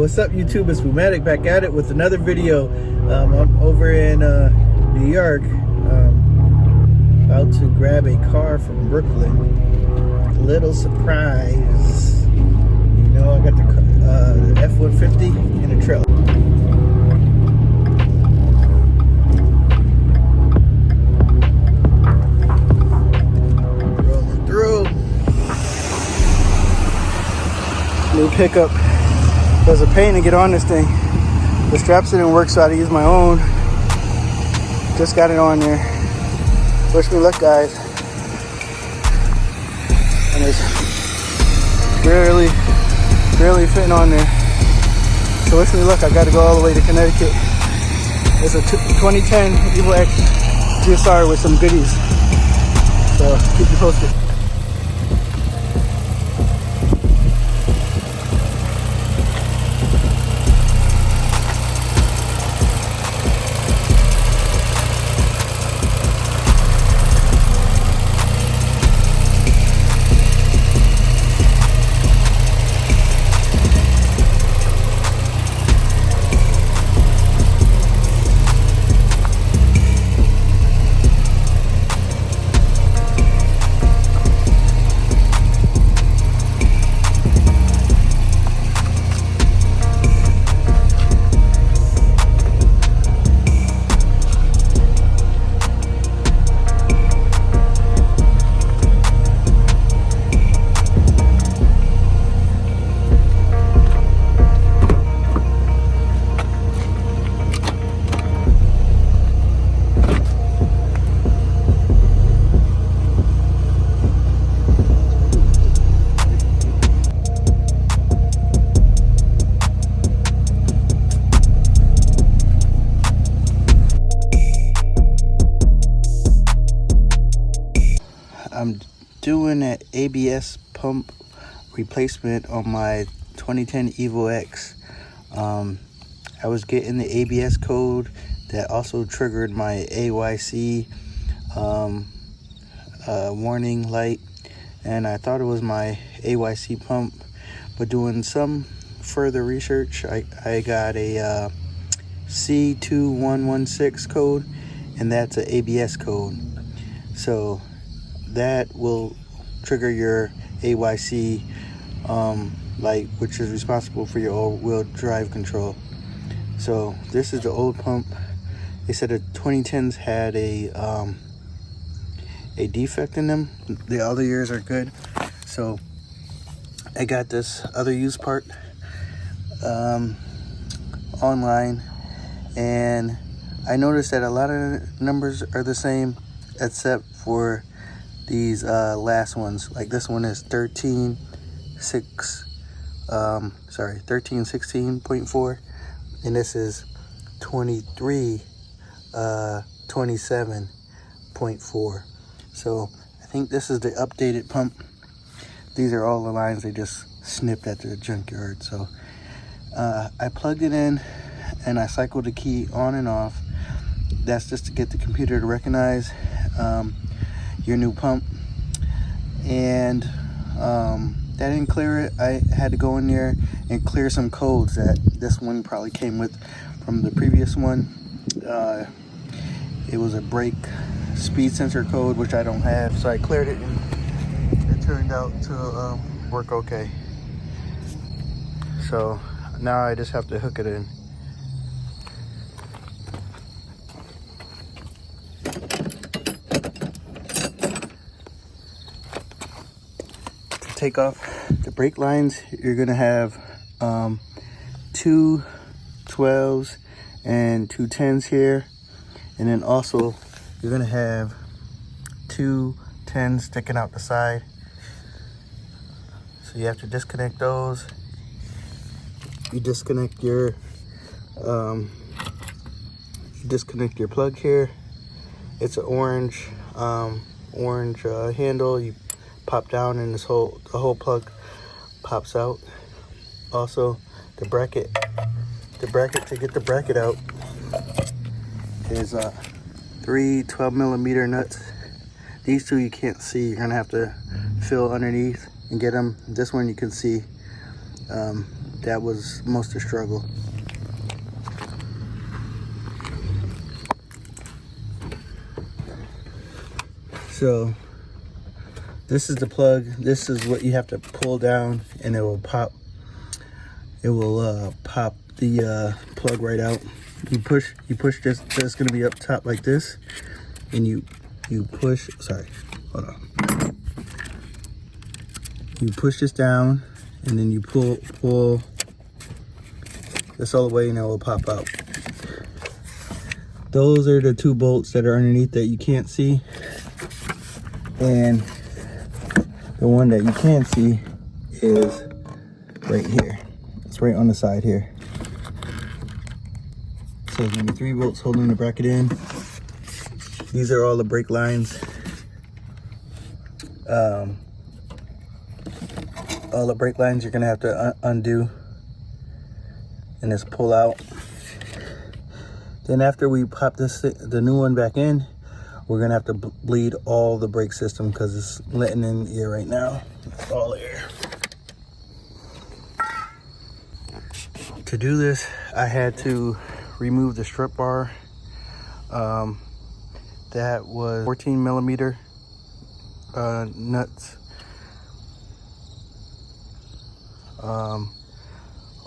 What's up YouTube, it's Boomatic back at it with another video. I'm over in New York, about to grab a car from Brooklyn. A little surprise. You know, I got the F-150 in a trailer. Rolling through. New pickup. It was a pain to get on this thing. The straps didn't work, so I had to use my own. Just got it on there. Wish me luck, guys. And it's barely fitting on there. So wish me luck. I got to go all the way to Connecticut. It's a 2010 EVO X GSR with some goodies. So keep you posted. I'm doing an ABS pump replacement on my 2010 EVO X. I was getting the ABS code that also triggered my AYC warning light, and I thought it was my AYC pump, but doing some further research, I got a C2116 code, and that's an ABS code. So that will trigger your AYC light, which is responsible for your all-wheel drive control. So this is the old pump. They said the 2010s had a defect in them. The other years are good. So I got this other used part online, and I noticed that a lot of numbers are the same except for these last ones. Like this one is 1316.4, and this is 2327.4. So I think this is the updated pump. These are all the lines they just snipped at the junkyard. So I plugged it in and I cycled the key on and off. That's just to get the computer to recognize your new pump, and that didn't clear it. I had to go in there and clear some codes that this one probably came with from the previous one. It was a brake speed sensor code, which I don't have, so I cleared it and it turned out to work okay. So now I just have to hook it in. Take off the brake lines, you're gonna have 2 12s and 2 10s here, and then also you're gonna have 2 10s sticking out the side. So you have to disconnect those. You disconnect your plug here. It's an orange handle. You pop down and the whole plug pops out. Also the bracket to get the bracket out is 3 12mm nuts. These two you can't see, you're gonna have to fill underneath and get them. This one you can see. that was most of the struggle. So this is the plug. This is what you have to pull down, and it will pop. It will pop the plug right out. You push this. It's going to be up top like this, and you push. Sorry, hold on. You push this down, and then you pull this all the way, and it will pop out. Those are the 2 bolts that are underneath that you can't see. And the one that you can see is right here. It's right on the side here. So there's gonna be 3 bolts holding the bracket in. These are all the brake lines. All the brake lines you're gonna have to undo and just pull out. Then after we pop the new one back in, we're gonna have to bleed all the brake system because it's letting in air right now. It's all air. To do this, I had to remove the strut bar. That was 14 millimeter nuts.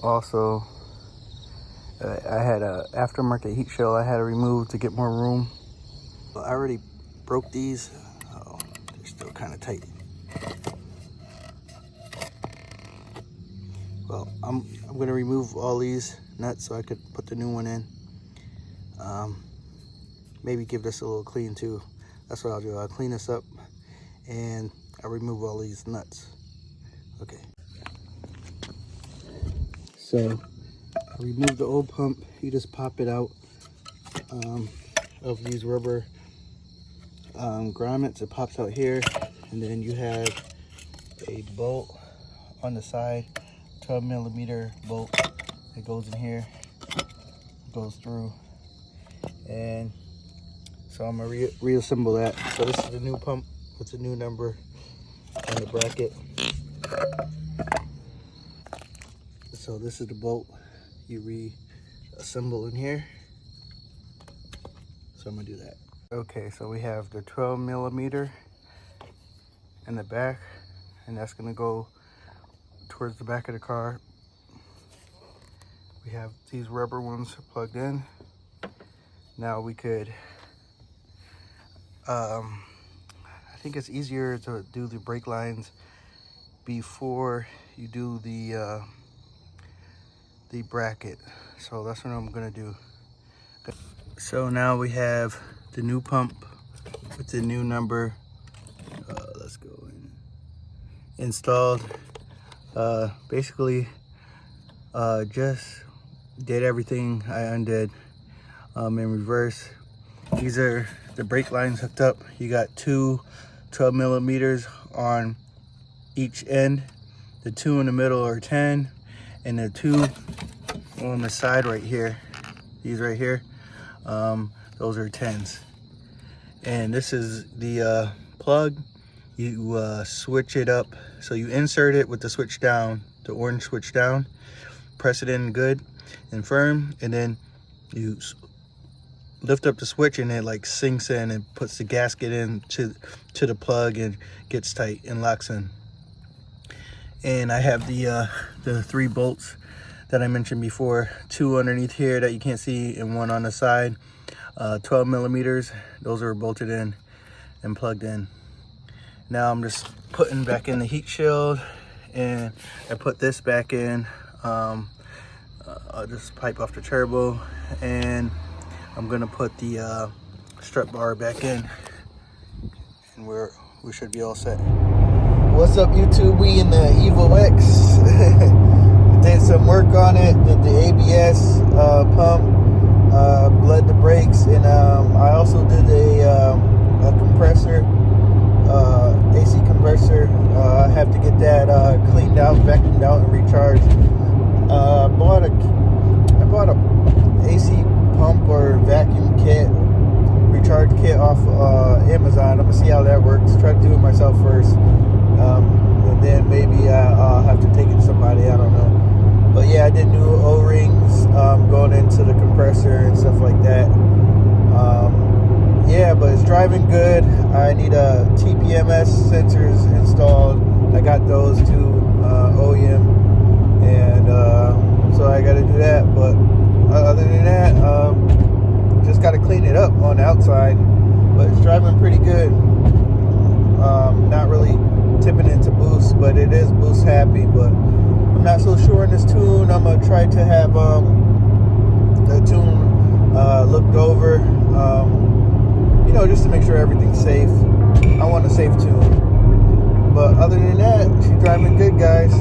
Also, I had a aftermarket heat shield I had to remove to get more room. I already broke these. Oh, they're still kind of tight. Well, I'm going to remove all these nuts so I could put the new one in. Maybe give this a little clean too. That's what I'll do. I'll clean this up and I'll remove all these nuts. Okay. So I removed the old pump. You just pop it out of these rubber grommets. It pops out here, and then you have a bolt on the side, 12 millimeter bolt that goes in here, goes through, and so I'm gonna reassemble that. So this is the new pump with the new number on the bracket. So this is the bolt you reassemble in here. So I'm gonna do that. Okay, so we have the 12 millimeter in the back, and that's gonna go towards the back of the car. We have these rubber ones plugged in. Now we could, I think it's easier to do the brake lines before you do the bracket. So that's what I'm gonna do. So now we have the new pump with the new number. Let's go in. Installed. Basically, just did everything I undid in reverse. These are the brake lines hooked up. You got 2 12 millimeters on each end. The 2 in the middle are 10, and the 2 on the side right here, these right here, those are 10s. And this is the plug. You switch it up. So you insert it with the switch down, the orange switch down, press it in good and firm, and then you lift up the switch, and it like sinks in and puts the gasket in to the plug and gets tight and locks in. And I have the 3 bolts that I mentioned before, 2 underneath here that you can't see and 1 on the side, 12 millimeters. Those are bolted in and plugged in. Now I'm just putting back in the heat shield, and I put this back in. I'll just pipe off the turbo, and I'm gonna put the strut bar back in, and we should be all set. What's up, YouTube? We in the EVO X. Did some work on it, did the ABS pump, bled the brakes, and I also did a compressor, AC compressor. I have to get that cleaned out, vacuumed out, and recharged. I bought a AC pump or vacuum kit, recharge kit off Amazon. I'm gonna see how that works. Try to do it myself first, and then maybe I'll have to take it to somebody. I don't know. But yeah. filter and stuff like that. Yeah, but it's driving good. I need a TPMS sensors installed. I got those to OEM, and so I got to do that. But other than that, just got to clean it up on the outside. But it's driving pretty good. Not really tipping into boost, but it is boost happy. But I'm not so sure in this tune. I'm gonna try to have the tune looked over. You know, just to make sure everything's safe. I want a safe tune. But other than that, she's driving good, guys.